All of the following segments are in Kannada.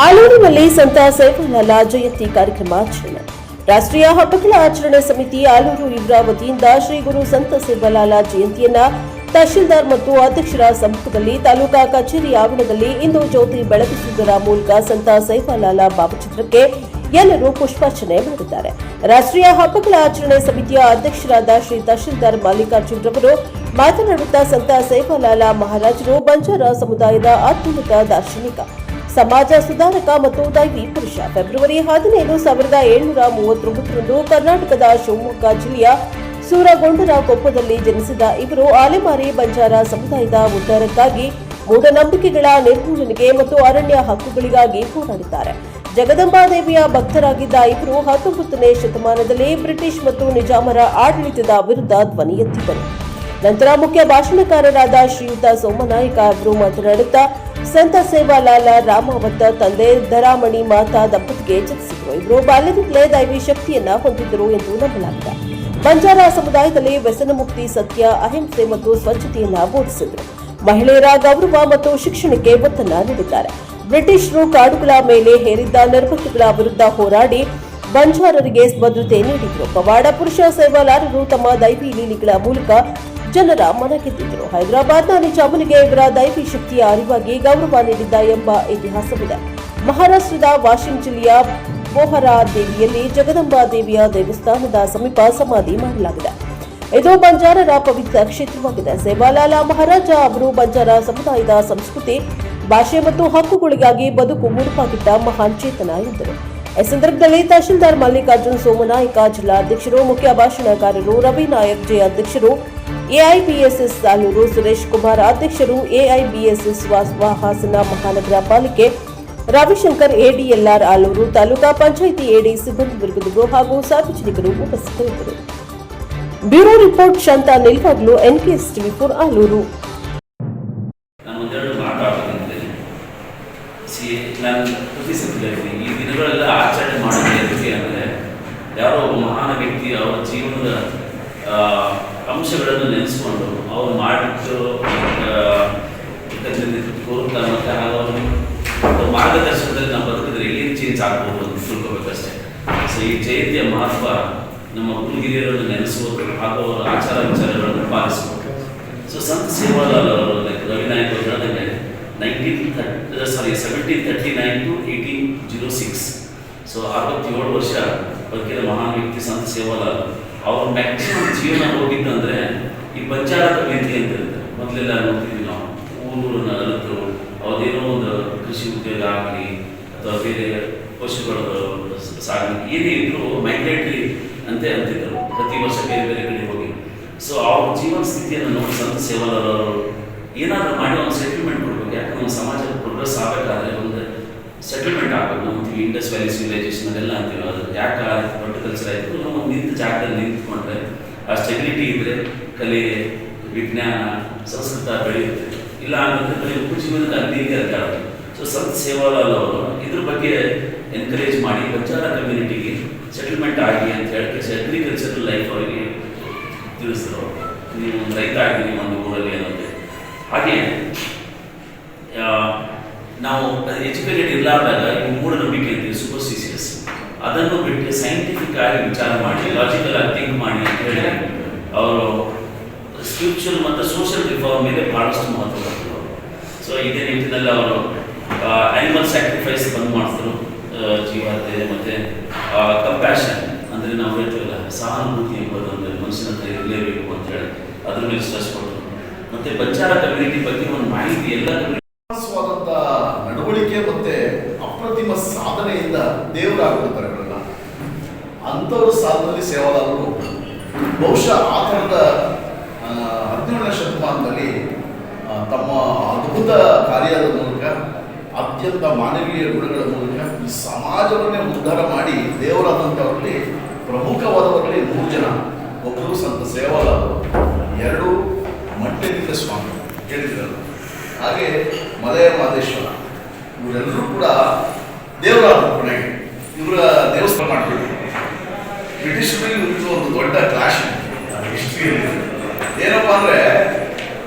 ಆಲೂರಿನಲ್ಲಿ ಸಂತ ಸೇವಾಲಾಲ ಜಯಂತಿ ಕಾರ್ಯಕ್ರಮ ಆಚರಣೆ. ರಾಷ್ಟ್ರೀಯ ಹಬ್ಬಗಳ ಆಚರಣೆ ಸಮಿತಿ ಆಲೂರು ಇವರ ವತಿಯಿಂದ ಶ್ರೀ ಗುರು ಸಂತ ಸೇವಾಲಾಲ ಜಯಂತಿಯನ್ನ ತಹಶೀಲ್ದಾರ್ ಮತ್ತು ಅಧ್ಯಕ್ಷರ ಸಮ್ಮುಖದಲ್ಲಿ ತಾಲೂಕಾ ಕಚೇರಿ ಆವರಣದಲ್ಲಿ ಇಂದು ಜ್ಯೋತಿ ಬೆಳಗಿಸುವುದರ ಮೂಲಕ ಸಂತ ಸೇವಾಲಾಲ ಭಾವಚಿತ್ರಕ್ಕೆ ಎಲ್ಲರೂ ಪುಷ್ಪಾರ್ಚನೆ ಮಾಡಿದ್ದಾರೆ. ರಾಷ್ಟ್ರೀಯ ಹಬ್ಬಗಳ ಆಚರಣೆ ಸಮಿತಿಯ ಅಧ್ಯಕ್ಷರಾದ ಶ್ರೀ ತಹಶೀಲ್ದಾರ್ ಮಲ್ಲಿಕಾರ್ಜುನ್ ರವರು ಮಾತನಾಡುತ್ತಾ ಸಂತ ಸೇವಾಲಾಲ ಮಹಾರಾಜರು ಬಂಜಾರ ಸಮುದಾಯದ ಅತ್ಯುನ್ನತ ದಾರ್ಶನಿಕ, ಸಮಾಜ ಸುಧಾರಕ ಮತ್ತು ದೈವಿ ಪುರುಷ. ಫೆಬ್ರವರಿ 15, 1739ರಂದು ಕರ್ನಾಟಕದ ಶಿವಮೊಗ್ಗ ಜಿಲ್ಲೆಯ ಸೂರಗೊಂಡನಕೊಪ್ಪದಲ್ಲಿ ಜನಿಸಿದ ಇವರು ಅಲೆಮಾರಿ ಬಂಜಾರ ಸಮುದಾಯದ ಉದ್ಧಾರಕ್ಕಾಗಿ, ಮೂಢನಂಬಿಕೆಗಳ ನಿರ್ಮೂಲನೆಗೆ ಮತ್ತು ಅರಣ್ಯ ಹಕ್ಕುಗಳಿಗಾಗಿ ಹೋರಾಡಿದ್ದಾರೆ. ಜಗದಂಬಾದೇವಿಯ ಭಕ್ತರಾಗಿದ್ದ ಇವರು 19ನೇ ಶತಮಾನದಲ್ಲಿ ಬ್ರಿಟಿಷ್ ಮತ್ತು ನಿಜಾಮರ ಆಡಳಿತದ ವಿರುದ್ಧ ಧ್ವನಿ ಎತ್ತಿದ್ದರು. ನಂತರ ಮುಖ್ಯ ಭಾಷಣಕಾರರಾದ ಶ್ರೀಯುತ ಸೋಮನಾಯಕ ಅವರು ಮಾತನಾಡುತ್ತಾ ಸಂತ ಸೇವಾಲಾಲ ರಾಮಾವತ ತಂದೆ ಧರಾಮಣಿ ಮಾತಾ ದಂಪತಿಗೆ ಜನಿಸಿದರು. ಇವರು ಬಾಲ್ಯದಿಂದಲೇ ದೈವಿ ಶಕ್ತಿಯನ್ನ ಹೊಂದಿದ್ದರು ಎಂದು ನಂಬಲಾಗಿದೆ. ಬಂಜಾರ ಸಮುದಾಯದಲ್ಲಿ ವ್ಯಸನ ಮುಕ್ತಿ, ಸತ್ಯ, ಅಹಿಂಸೆ ಮತ್ತು ಸ್ವಚ್ಛತೆಯನ್ನ ಬೋಧಿಸಿದರು. ಮಹಿಳೆಯರ ಗೌರವ ಮತ್ತು ಶಿಕ್ಷಣಕ್ಕೆ ಒತ್ತನ್ನ ನೀಡಿದ್ದಾರೆ. ಬ್ರಿಟಿಷರು ಕಾಡುಗಳ ಮೇಲೆ ಹೇರಿದ್ದ ನಿರ್ಬಂಧಗಳ ವಿರುದ್ಧ ಹೋರಾಡಿ ಬಂಜಾರರಿಗೆ ಭದ್ರತೆ ನೀಡಿದರು. ಪವಾಡ ಪುರುಷ ಸೇವಾಲಾರರು ತಮ್ಮ ದೈವಿ ಲೀಲೆಗಳ ಮೂಲಕ ಜನರ ಮನ ಗೆದ್ದಿದ್ದರು. ಹೈದರಾಬಾದ್ನ ನಿಜಾಮನಿಗೆ ಇವರ ದೈವಿ ಶಕ್ತಿಯ ಅರಿವಾಗಿ ಗೌರವ ನೀಡಿದ್ದ ಎಂಬ ಇತಿಹಾಸವಿದೆ. ಮಹಾರಾಷ್ಟ್ರದ ವಾಶಿಂ ಜಿಲ್ಲೆಯ ಬೋಹರಾ ದೇವಿಯಲ್ಲಿ ಜಗದಂಬಾ ದೇವಿಯ ದೇವಸ್ಥಾನದ ಸಮೀಪ ಸಮಾಧಿ ಮಾಡಲಾಗಿದೆ. ಇದು ಬಂಜಾರರ ಪವಿತ್ರ ಕ್ಷೇತ್ರವಾಗಿದೆ. ಸೇವಾಲಾಲ ಮಹಾರಾಜ ಅವರು ಬಂಜಾರ ಸಮುದಾಯದ ಸಂಸ್ಕೃತಿ, ಭಾಷೆ ಮತ್ತು ಹಕ್ಕುಗಳಿಗಾಗಿ ಬದುಕು ಮುಡುಪಾಗಿದ್ದ ಮಹಾನ್ ಚೇತನ ಎಂದರು. ಈ ಸಂದರ್ಭದಲ್ಲಿ ತಹಶೀಲ್ದಾರ್ ಮಲ್ಲಿಕಾರ್ಜುನ್, ಸೋಮನಾಯಕ ಜಿಲ್ಲಾಧ್ಯಕ್ಷರು, ಮುಖ್ಯ ಭಾಷಣಕಾರರು ರವಿ ನಾಯಕ್, ಜೆ ಅಧ್ಯಕ್ಷರು, ಎಐಬಿಎಸ್ಎಸ್ ಆಲೂರು ಸುರೇಶ್ ಕುಮಾರ್ ಅಧ್ಯಕ್ಷರು, ಎಐಬಿಎಸ್ಎಸ್ ಹಾಸನ ಮಹಾನಗರ ಪಾಲಿಕೆ ರವಿಶಂಕರ್, ಎಡಿಎಲ್ಆರ್ ಆಲೂರು, ತಾಲೂಕಾ ಪಂಚಾಯಿತಿ ಎಡಿ ಸಿಬ್ಬಂದಿ ವರ್ಗದವರು ಹಾಗೂ ಸಾರ್ವಜನಿಕರು ಉಪಸ್ಥಿತರಿದ್ದರು. ಬ್ಯೂರೋ ರಿಪೋರ್ಟ್ ಶಾಂತಾ ನಿಲ್ವಾಗ್ಲು, ಎನ್ಕೆಎಸ್ ಟಿವಿ4 ಆಲೂರು. ಈ ದಿನಗಳೆಲ್ಲ ಆಚರಣೆ ಮಾಡೋದಕ್ಕೆ ಅಂದರೆ ಯಾರೋ ಒಬ್ಬ ಮಹಾನ್ ವ್ಯಕ್ತಿ ಅವರ ಜೀವನದ ಅಂಶಗಳನ್ನು ನೆನೆಸ್ಕೊಂಡು ಅವ್ರು ಮಾಡಿಟ್ಟು ಕೋರುತ್ತಾ ಮತ್ತು ಅವ್ರ ಮಾರ್ಗದರ್ಶನದಲ್ಲಿ ನಾವು ಬದುಕಿದ್ರೆ ಏನು ಚೇಂಜ್ ಆಗ್ಬೋದು ಅಂತ ತಿಳ್ಕೊಬೇಕಷ್ಟೇ. ಸೊ ಈ ಜಯಂತಿಯ ಮಹತ್ವ ನಮ್ಮ ಗುರು ಹಿರಿಯರನ್ನು ನೆನೆಸುವುದು ಹಾಗೂ ಅವರ ಆಚಾರ ವಿಚಾರಗಳನ್ನು ಪಾಲಿಸಬೇಕು. ಸೊ ಸಂತ ಸೇವಾಲಾಲ್ ಅವರು ರವಿನಾಯಕ್ ಅವರು ಹೇಳಿದಂಗೆ 1739 to 1806, ಸೊ 67 ವರ್ಷ ಬದುಕಿದ ಮಹಾನ್ ವ್ಯಕ್ತಿ ಸಂತ ಸೇವಾಲಾಲ್. ಅವ್ರ ಮ್ಯಾಕ್ಸಿಮಮ್ ಜೀವನ ಹೋಗಿದ್ದಂದ್ರೆ ಈ ಬಂಜಾರ ಕಮ್ಯುನಿಟಿ ಅಂತ ಇರುತ್ತೆ. ಮೊದಲೆಲ್ಲ ನೋಡ್ತಿದ್ವಿ ನಾವು ಊರೂರನ್ನ ಅಲತ್ತು ಅವ್ರದೇನೋ ಒಂದು ಕೃಷಿ ಉದ್ಯೋಗ ಆಗಲಿ ಅಥವಾ ಬೇರೆ ಪಶುಗಳ ಸಾಗಣೆ ಏನೇ ಇದ್ರು ಮೈಗ್ರೇಟರಿ ಅಂತಿದ್ದರು. ಪ್ರತಿ ವರ್ಷ ಬೇರೆ ಬೇರೆ ಕಡೆ ಹೋಗಿ ಸೊ ಅವ್ರ ಜೀವನ ಸ್ಥಿತಿಯನ್ನು ನೋಡಿ ಸಂತ ಸೇವಾಲಾಲ್ ಅವರು ಏನಾದರೂ ಮಾಡಿ ಒಂದು ಸೆಟಲ್ಮೆಂಟ್ ಕೊಡ್ಬೇಕು. ಯಾಕಂದ್ರೆ ನಮ್ಮ ಸಮಾಜ ಪ್ರೋಗ್ರೆಸ್ ಆಗಬೇಕಾದ್ರೆ ಒಂದು ಸೆಟಲ್ಮೆಂಟ್ ಆಗಬೇಕು. ನಾವು ಇಂಡಸ್ ವ್ಯಾಲಿ ಸಿವಿಲೈಸೇಷನ್ ಅದೆಲ್ಲ ಅಂತೀವಿ. ಅದು ಯಾಕೆ ಹಾರ್ಟಿಕಲ್ಚರ್ ಆಯಿತು, ನಾವು ನಿಂತ ಜಾಗದಲ್ಲಿ ನಿಂತ್ಕೊಂಡ್ರೆ ಆ ಸ್ಟೆಬಿಲಿಟಿ ಇದ್ದರೆ ಕಲೆ, ವಿಜ್ಞಾನ, ಸಂಸ್ಕೃತ ಬೆಳೆಯುತ್ತೆ. ಇಲ್ಲ ಅಂದರೆ ಬರೀ ಉಪಜೀವನಕ್ಕೆ ಅಲ್ಲಿಗೆ ಅದಾಗುತ್ತೆ. ಸೊ ಸಂತ ಸೇವಾಲಾಲ್ ಅವರು ಇದ್ರ ಬಗ್ಗೆ ಎನ್ಕರೇಜ್ ಮಾಡಿ ಬಂಜಾರ ಕಮ್ಯುನಿಟಿಗೆ ಸೆಟಲ್ಮೆಂಟ್ ಆಗಿ ಅಂತ ಹೇಳಿ ಅಗ್ರಿಕಲ್ಚರಲ್ ಲೈಫ್ ಅವರಿಗೆ ತಿಳಿಸಿದ್ರು. ನೀವು ಒಂದು ರೈತ ಆಗಿ ಒಂದು ಊರಲ್ಲಿ ಅನ್ನೋದು. ಹಾಗೆ ನಾವು ಎಜುಕೇಟೆಡ್ ಇರಲಾರ್ದಾಗ ಈ ಮೂಢನಂಬಿಕೆ ಅಂತೀವಿ, ಸೂಪರ್ಸ್ಟಿಷಿಯಸ್, ಅದನ್ನು ಬಿಟ್ಟು ಸೈಂಟಿಫಿಕ್ ಆಗಿ ವಿಚಾರ ಮಾಡಿ, ಲಾಜಿಕಲ್ ಆಗಿ ಥಿಂಕ್ ಮಾಡಿ ಅಂತ ಹೇಳಿ ಅವರು ಸ್ಪಿರಿಚುವಲ್ ಮತ್ತು ಸೋಷಿಯಲ್ ರಿಫಾರ್ಮ್ ಮೇಲೆ ಭಾಳಷ್ಟು ಮಹತ್ವ ಕೊಟ್ಟರು. ಸೊ ಇದೇ ನಿಟ್ಟಿನಲ್ಲಿ ಅವರು ಆ್ಯನಿಮಲ್ ಸ್ಯಾಕ್ರಿಫೈಸ್ ಬಂದ್ ಮಾಡಿಸಿದ್ರು. ಜೀವಹತ್ಯೆ ಮತ್ತು ಕಂಪ್ಯಾಷನ್ ಅಂದರೆ ನಾವು ಹೇಳ್ತೀವಲ್ಲ ಸಹಾನುಭೂತಿ ಎಂಬುದು ಒಂದು ಮನುಷ್ಯನ ಹತ್ರ ಇರಲೇಬೇಕು ಅಂತ ಹೇಳಿ ಅದ್ರ ಮೇಲೆ ಸ್ಟ್ರೆಸ್ ಕೊಟ್ಟರು. ಮತ್ತು ಬಂಜಾರ ಕಮ್ಯುನಿಟಿ ಬಗ್ಗೆ ಒಂದು ಮಾಹಿತಿ ಎಲ್ಲ ನಡವಳಿಕೆ ಮತ್ತೆ ಅಪ್ರತಿಮ ಸಾಧನೆಯಿಂದ ದೇವರಾಗುತ್ತಾರೆ. ಅಂಥವ್ರ ಸಾಧನೆಯಲ್ಲಿ ಸೇವಾಲಾಲರು ಬಹುಶಃ ಆ ಥರದ 17ನೇ ಶತಮಾನದಲ್ಲಿ ತಮ್ಮ ಅದ್ಭುತ ಕಾರ್ಯದ ಮೂಲಕ, ಅತ್ಯಂತ ಮಾನವೀಯ ಗುಣಗಳ ಮೂಲಕ ಈ ಸಮಾಜವನ್ನೇ ಉದ್ಧಾರ ಮಾಡಿ ದೇವರಾದಂಥವರಲ್ಲಿ ಪ್ರಮುಖವಾದವರಲ್ಲಿ 3 ಜನ. ಒಬ್ಬರು ಸಂತ ಸೇವಾಲಾಲರು, 2 ಮಂಟೇಲಿಂಗ ಸ್ವಾಮಿ ಕೇಳಿದ್ರಲ್ಲ, ಹಾಗೆ ಮಲಯ ಮಹದೇಶ್ವರ. ಇವರೆಲ್ಲರೂ ಕೂಡ ದೇವರಾದ ಕೊನೆಗೆ ಇವರ ದೇವಸ್ಥಾನ ಮಾಡಿಬಿಟ್ಟು ಬ್ರಿಟಿಷರಿಗೆ ಇವ್ರಿಗೆ ಒಂದು ದೊಡ್ಡ ಕ್ಲಾಶ್ ಹಿಸ್ಟ್ರಿಯಲ್ಲಿ. ಏನಪ್ಪ ಅಂದರೆ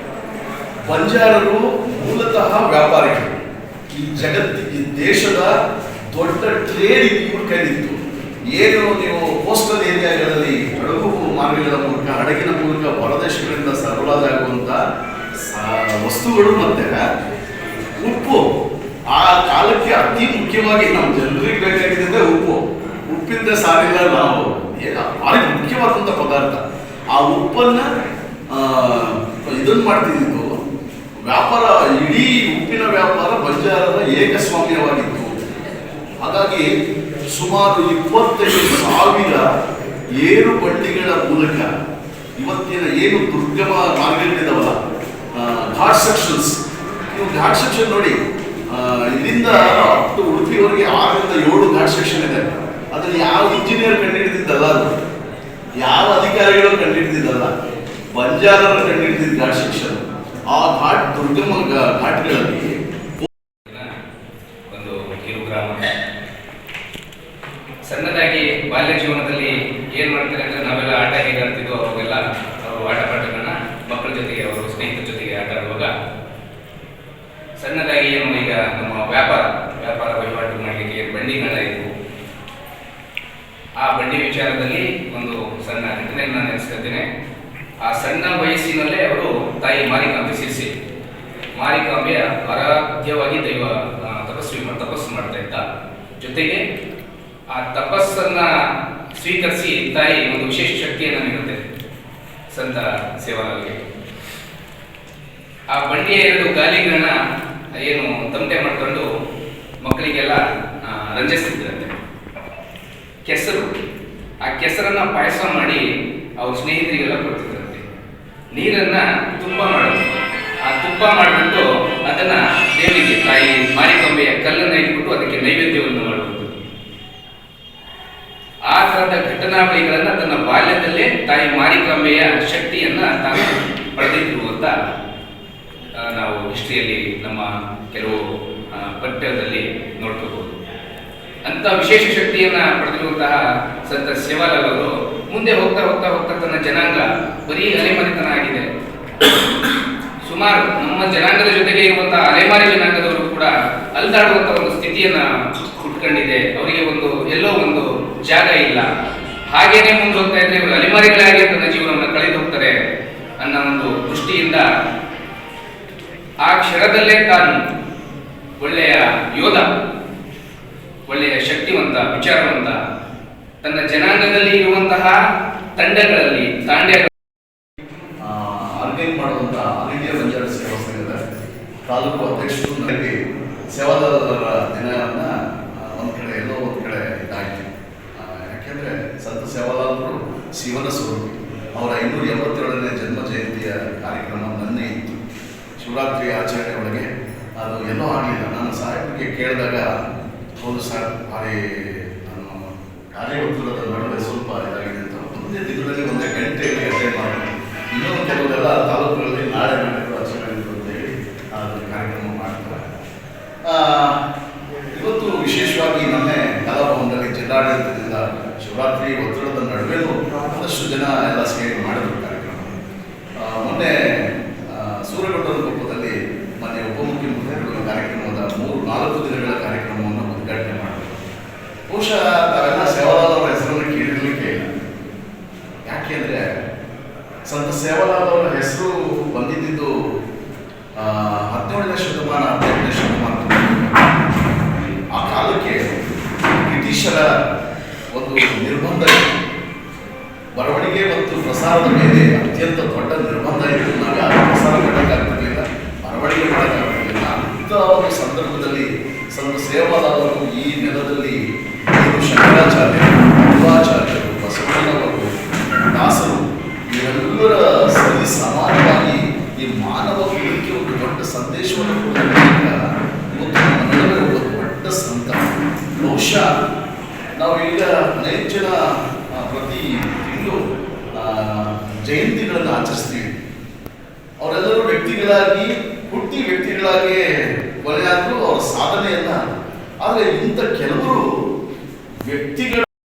ಬಂಜಾರರು ಮೂಲತಃ ವ್ಯಾಪಾರಿಗಳು, ಈ ಈ ದೇಶದ ದೊಡ್ಡ ಟ್ರೇಡ್ ಇವ್ರ ಕೈಲಿತ್ತು. ಏನು ನೀವು ಕೋಸ್ಟಲ್ ಏರಿಯಾಗಳಲ್ಲಿ ಹಡಗು ಮಾರ್ಗಗಳ ಮೂಲಕ ಹಡಗಿನ ಮೂಲಕ ಹೊರದೇಶಗಳಿಂದ ಸರಬರಾಜಾಗುವಂತ ವಸ್ತುಗಳು ಮತ್ತೆ ಉಪ್ಪು ಆ ಕಾಲಕ್ಕೆ ಅತಿ ಮುಖ್ಯವಾಗಿ ನಮ್ಮ ಜನರಿಗೆ ಬೇಕಾಗಿದ್ದಂತೆ ಉಪ್ಪಿಂದ ಸಾರಿಲ್ಲ ನಾವು ಭಾರಿ ಮುಖ್ಯವಾದಂಥ ಪದಾರ್ಥ. ಆ ಉಪ್ಪನ್ನ ಇದನ್ನು ಮಾಡ್ತಿದ್ದು ವ್ಯಾಪಾರ, ಇಡೀ ಉಪ್ಪಿನ ವ್ಯಾಪಾರ ಬಂಜಾರರ ಏಕಸ್ವಾಮ್ಯವಾಗಿತ್ತು. ಹಾಗಾಗಿ ಸುಮಾರು 25,000 ಏರು ಬಂಡಿಗಳ ಮೂಲಕ ಇವತ್ತಿನ ಏನು ದುರ್ಗಮ ಮಾರ್ಗಗಳಿದಾವಲ್ಲ, ಘಾಟ್ ಸೆಕ್ಷನ್ಸ್, ನೀವು ಘಾಟ್ ಸೆಕ್ಷನ್ ನೋಡಿ, ಇಲ್ಲಿಂದ ಅಪ್ ಉಡುಪಿಯವರೆಗೆ 6ರಿಂದ 7 ಘಾಟ್ ಸೆಕ್ಷನ್ ಇದೆ. ಅದ್ರಲ್ಲಿ ಯಾವ ಇಂಜಿನಿಯರ್ ಕಂಡುಹಿಡಿದಿದ್ದಲ್ಲ, ಅದು ಯಾವ ಅಧಿಕಾರಿಗಳು ಕಂಡುಹಿಡಿದಿದ್ದಲ್ಲ, ಬಂಜಾರರು ಕಂಡುಹಿಡಿದಿದ್ದ ಘಾಟ್ ಸೆಕ್ಷನ್. ಆ ಘಾಟ್ ದುರ್ಗಮ ಘಾಟ್ಗಳಲ್ಲಿ ಒಂದು ಕಿರುಗ್ರಾಮ. ಸಣ್ಣದಾಗಿ ಬಾಲ್ಯ ಜೀವನದಲ್ಲಿ ಏನ್ ಮಾಡ್ತಾರೆ ಅಂದ್ರೆ ನಾವೆಲ್ಲ ಆಟ ಹೇಗೆ ಆಡ್ತಿದ್ವು, ಅವಾಗೆಲ್ಲ ಅವರು ಆಟ ಪಾಠಗಳನ್ನ ಮಕ್ಕಳ ಜೊತೆಗೆ, ಅವರು ಸ್ನೇಹಿತರ ಜೊತೆಗೆ ಆಟ ಆಡುವಾಗ ಸಣ್ಣದಾಗಿ ಏನು ಈಗ ನಮ್ಮ ವ್ಯಾಪಾರ ವಹಿವಾಟು ಮಾಡಲಿಕ್ಕೆ ಬಂಡಿಗಳನ್ನ ಇದ್ವು. ಆ ಬಂಡಿ ವಿಚಾರದಲ್ಲಿ ಒಂದು ಸಣ್ಣ ಘಟನೆಯನ್ನು ನಾನು ನೆನೆಸ್ಕೊಳ್ತೇನೆ. ಆ ಸಣ್ಣ ವಯಸ್ಸಿನಲ್ಲೇ ಅವರು ತಾಯಿ ಮಾರಿಕಾಂಬೆ ಶಿರ್ಸಿ, ಮಾರಿಕಾಂಬೆಯ ಆರಾಧ್ಯವಾಗಿ ತಪಸ್ಸು ಮಾಡ್ತಾ ಇದ್ದ. ಜೊತೆಗೆ ಆ ತಪಸ್ಸನ್ನ ಸ್ವೀಕರಿಸಿ ತಾಯಿ ಒಂದು ವಿಶೇಷ ಶಕ್ತಿಯನ್ನು ನೀಡುತ್ತೆ ಸಂತ ಸೇವಾಲಾಲ್ಗೆ. ಆ ಬಂಡಿಯ 2 ಗಾಲಿಗಳನ್ನ ಏನು ತಮಟೆ ಮಾಡ್ಕೊಂಡು ಮಕ್ಕಳಿಗೆಲ್ಲ ರಂಜಿಸ್ತಿದ್ರಂತೆ. ಕೆಸರು, ಆ ಕೆಸರನ್ನ ಪಾಯಸ ಮಾಡಿ ಅವ್ರ ಸ್ನೇಹಿತರಿಗೆಲ್ಲ ಕೊಡ್ತಿದ್ರಂತೆ. ನೀರನ್ನ ತುಪ್ಪ ಮಾಡೋದು, ಆ ತುಪ್ಪ ಮಾಡಿಬಿಟ್ಟು ಅದನ್ನ ದೇವರಿಗೆ, ತಾಯಿ ಮಾರಿಕಾಂಬೆಯ ಕಲ್ಲನ್ನ ಇಟ್ಬಿಟ್ಟು ಅದಕ್ಕೆ ನೈವೇದ್ಯವನ್ನು ಮಾಡುವುದು. ಆ ತರದ ಘಟನಾವಳಿಗಳನ್ನ ತನ್ನ ಬಾಲ್ಯದಲ್ಲೇ ತಾಯಿ ಮಾರಿಕಾಂಬೆಯ ಶಕ್ತಿಯನ್ನ ತಾನು ಪಡೆದಿದ್ರು ಅಂತ ನಾವು ಹಿಸ್ಟ್ರಿಯಲ್ಲಿ ನಮ್ಮ ಕೆಲವು ಪಠ್ಯದಲ್ಲಿ ನೋಡ್ಕೋಬಹುದು. ಅಂತ ವಿಶೇಷ ಶಕ್ತಿಯನ್ನ ಪಡೆದಿರುವಂತಹ ಸಂತ ಸೇವಾಲಾಲ್ ಅವರು ಮುಂದೆ ಹೋಗ್ತಾ ಹೋಗ್ತಾ ಹೋಗ್ತಾ ತನ್ನ ಜನಾಂಗ ಬರೀ ಅಲೆಮಾರಿತನ ಆಗಿದೆ. ಸುಮಾರು ನಮ್ಮ ಜನಾಂಗದ ಜೊತೆಗೆ ಇರುವಂತಹ ಅಲೆಮಾರಿ ಜನಾಂಗದವರು ಕೂಡ ಅಲ್ದಾಡುವಂತಹ ಒಂದು ಸ್ಥಿತಿಯನ್ನ ಹುಟ್ಕೊಂಡಿದೆ. ಅವರಿಗೆ ಎಲ್ಲೋ ಒಂದು ಜಾಗ ಇಲ್ಲ. ಹಾಗೇನೆ ಮುಂದೆ ಹೋಗ್ತಾ ಇದ್ರೆ ಇವರು ಅಲೆಮಾರಿಗಳಾಗಿ ತನ್ನ ಜೀವನವನ್ನು ಕಳೆದು ಹೋಗ್ತಾರೆ ಅನ್ನೋ ಒಂದು ದೃಷ್ಟಿಯಿಂದ ಆ ಕ್ಷಣದಲ್ಲೇ ತಾನು ಒಳ್ಳೆಯ ಯೋಧ, ಒಳ್ಳೆಯ ಶಕ್ತಿವಂತ, ವಿಚಾರವಂತ, ತನ್ನ ಜನಾಂಗದಲ್ಲಿ ಇರುವಂತಹ ತಂಡಗಳಲ್ಲಿ ಆರ್ಗನೈಸ್ ಮಾಡುವಂತ ಆಲ್ ಇಂಡಿಯಾ ಬಂಜಾರ ಸೇವಾ ಸಂಘದ ತಾಲೂಕು ಅಧ್ಯಕ್ಷರು ನನಗೆ ಸೇವಾದಾರರ ದಿನವನ್ನ ಒಂದ್ ಕಡೆ ಎಲ್ಲೋ ಒಂದ್ ಕಡೆ ಇದಾಯ್ತು. ಯಾಕೆಂದ್ರೆ ಸಂತ ಸೇವಾಲಾಲರು ಶಿವನ ಸ್ವರೂಪಿ. ಅವರ 587ನೇ ಜನ್ಮ ಜಯಂತಿಯ ಕಾರ್ಯಕ್ರಮ ನನ್ನೇ ಇತ್ತು. ಶಿವರಾತ್ರಿ ಆಚರಣೆ ಒಳಗೆ ಅದು ಎಲ್ಲೋ ಆಗಲಿಲ್ಲ. ನಾನು ಸಾಹೇಬರಿಗೆ ಕೇಳಿದಾಗ ಹೌದು ಸರ್, ನಾನು ಕಾರ್ಯ ಒತ್ತಡದ ನಡುವೆ ಸ್ವಲ್ಪ ಇದಾಗಿದೆ ಅಂತ, ಒಂದೇ ದಿನದಲ್ಲಿ 1 ಗಂಟೆಯಲ್ಲಿ ಅಟೆಂಡ್ ಮಾಡಿ, ಇನ್ನೊಂದು ಕೆಲವರೆಲ್ಲ ತಾಲೂಕುಗಳಲ್ಲಿ ನಾಳೆ ನಾಡಿದ್ದು ಆಚರಣೆ ಅಂತ ಹೇಳಿ ಅದು ಕಾರ್ಯಕ್ರಮ ಮಾಡ್ತಾರೆ. ಇವತ್ತು ವಿಶೇಷವಾಗಿ ನನ್ನೆ ಕಲಾಭವನದಲ್ಲಿ ಜಿಲ್ಲಾಡಳಿತದಿಂದ ಶಿವರಾತ್ರಿ ಒತ್ತಡದ ನಡುವೆನೂ ಒಂದಷ್ಟು ಜನ ಎಲ್ಲ ಸೇರಿ ಮಾಡಿದ್ರು ಕಾರ್ಯಕ್ರಮ. ಮೊನ್ನೆ ಸೂರಗೊಂಡನ ಕೊಪ್ಪದಲ್ಲಿ ಮೊನ್ನೆ ಉಪಮುಖ್ಯಮಂತ್ರಿಗಳು ಕಾರ್ಯಕ್ರಮದ 3-4 ದಿನಗಳ ಕಾರ್ಯಕ್ರಮವನ್ನು ಉದ್ಘಾಟನೆ ಮಾಡಿದ್ರು. ಬಹುಶಃ ತಾವೆಲ್ಲ ಸೇವಾಲಾಲ್ ಅವರ ಹೆಸರನ್ನು ಕೇಳಿರ್ಲಿಕ್ಕೆ ಇಲ್ಲ. ಯಾಕೆಂದ್ರೆ ಸಂತ ಸೇವಾಲಾಲ್ ಅವರ ಹೆಸರು ಬಂದಿದ್ದು 17ನೇ ಶತಮಾನ 18ನೇ ಶತಮಾನ. ಆ ಕಾಲಕ್ಕೆ ಬ್ರಿಟಿಷರ ಒಂದು ನಿರ್ಬಂಧ ಇತ್ತು. ಬರವಣಿಗೆ ಮತ್ತು ಪ್ರಸಾರದ ಮೇಲೆ ಅತ್ಯಂತ ದೊಡ್ಡ ನಿರ್ಬಂಧ ಇತ್ತು. ನಾವು ಯಾರು ಪ್ರಸಾರ ಮಾಡೋಕ್ಕಾಗ್ತಿರ್ಲಿಲ್ಲ, ಬರವಣಿಗೆ ಮಾಡೋಕ್ಕಾಗ್ತಿರ್ಲಿಲ್ಲ. ಅಂಥ ಒಂದು ಸಂದರ್ಭದಲ್ಲಿ ಸಂತ ಸೇವಾಲಾಲ್ ಅವರು ಈ ನೆಲದಲ್ಲಿ ಶಂಕರಾಚಾರ್ಯರು, ಮಧ್ವಾಚಾರ್ಯರು, ಬಸವಣ್ಣನವರು, ದಾಸರು ಇವರೆಲ್ಲರ ಸರಿ ಸಮಾನವಾಗಿ ಈ ಮಾನವ ಕುಲಕ್ಕೆ ಒಂದು ದೊಡ್ಡ ಸಂದೇಶವನ್ನು ಕೊಡೋದಕ್ಕೆ ಇವತ್ತು ನಮ್ಮ ನಡುವೆ ಒಂದು ದೊಡ್ಡ ಸಂತ. ಬಹುಶಃ ನಾವು ಈಗ ಅನೇಕ ಜನ ಪ್ರತಿ ತಿಂಗಳು ಜಯಂತಿಗಳನ್ನು ಆಚರಿಸ್ತೀವಿ. ಅವರೆಲ್ಲರೂ ವ್ಯಕ್ತಿಗಳಾಗಿ ಹುಟ್ಟಿ ವ್ಯಕ್ತಿಗಳಾಗಿ ಕೊನೆಯಾದರೂ ಅವರ ಸಾಧನೆಯನ್ನ, ಆದರೆ ಇಂಥ ಕೆಲವರು ವ್ಯಕ್ತಿಗಳ